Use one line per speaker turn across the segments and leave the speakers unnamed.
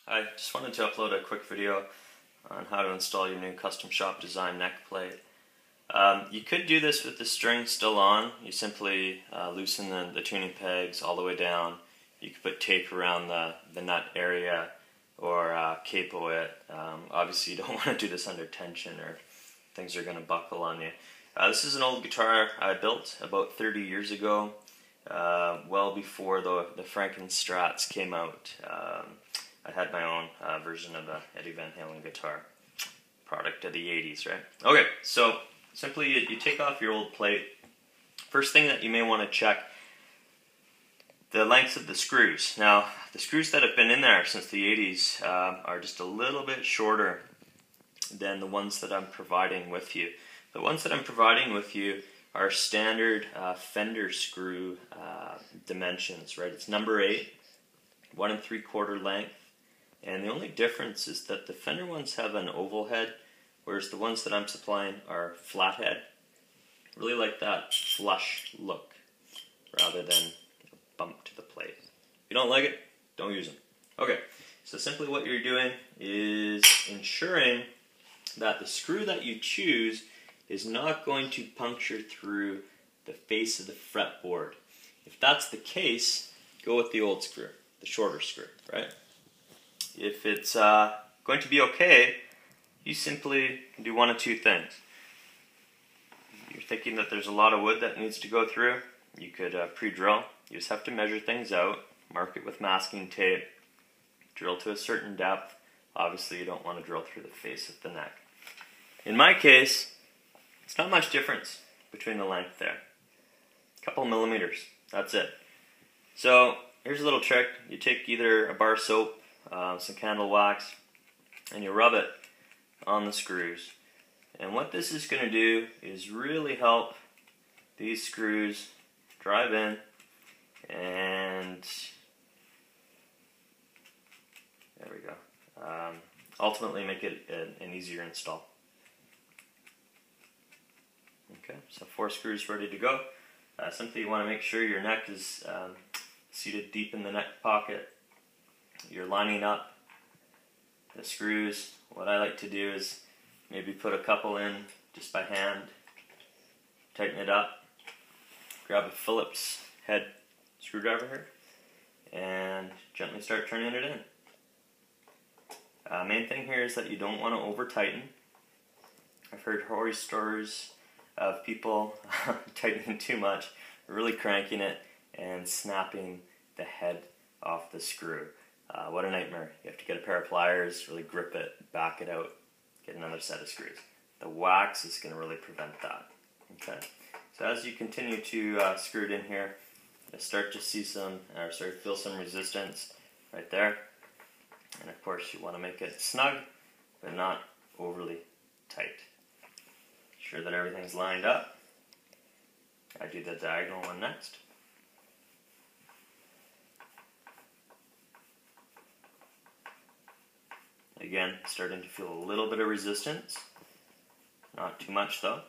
I just wanted to upload a quick video on how to install your new custom shop design neck plate. You could do this with the string still on. You simply loosen the tuning pegs all the way down. You could put tape around the nut area or capo it. Obviously you don't want to do this under tension or things are going to buckle on you. This is an old guitar I built about 30 years ago, well before the Franken Strats came out. I had my own version of a Eddie Van Halen guitar, product of the 80s, right? Okay, so simply you take off your old plate. First thing that you may want to check, the lengths of the screws. Now, the screws that have been in there since the 80s are just a little bit shorter than the ones that I'm providing with you. The ones that I'm providing with you are standard Fender screw dimensions, right? It's number 8, 1 3/4 length. And the only difference is that the Fender ones have an oval head, whereas the ones that I'm supplying are flat head. Really like that flush look, rather than a bump to the plate. If you don't like it, don't use them. Okay, so simply what you're doing is ensuring that the screw that you choose is not going to puncture through the face of the fretboard. If that's the case, go with the old screw, the shorter screw, right? If it's going to be okay, you simply can do one of two things. You're thinking that there's a lot of wood that needs to go through, you could pre-drill. You just have to measure things out, mark it with masking tape, drill to a certain depth. Obviously you don't want to drill through the face of the neck. In my case, it's not much difference between the length there. A couple millimeters, that's it. So here's a little trick. You take either a bar soap, some candle wax, and you rub it on the screws. And what this is going to do is really help these screws drive in and there we go. Ultimately make it an easier install. Okay, so 4 screws ready to go. Simply you want to make sure your neck is seated deep in the neck pocket. You're lining up the screws. What I like to do is maybe put a couple in just by hand, tighten it up, grab a Phillips head screwdriver here, and gently start turning it in. Main thing here is that you don't want to over tighten. I've heard horror stories of people tightening too much, really cranking it, and snapping the head off the screw. What a nightmare. You have to get a pair of pliers, really grip it, back it out, get another set of screws. The wax is going to really prevent that. Okay. So as you continue to screw it in here, you start to see feel some resistance right there. And of course you want to make it snug, but not overly tight. Sure that everything's lined up. I do the diagonal one next. Again, starting to feel a little bit of resistance. Not too much though.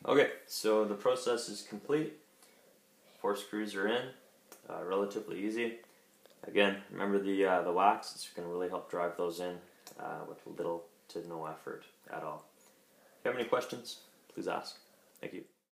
Okay, so the process is complete. 4 screws are in, relatively easy. Again, remember the wax, it's going to really help drive those in with little to no effort at all. If you have any questions, please ask. Thank you.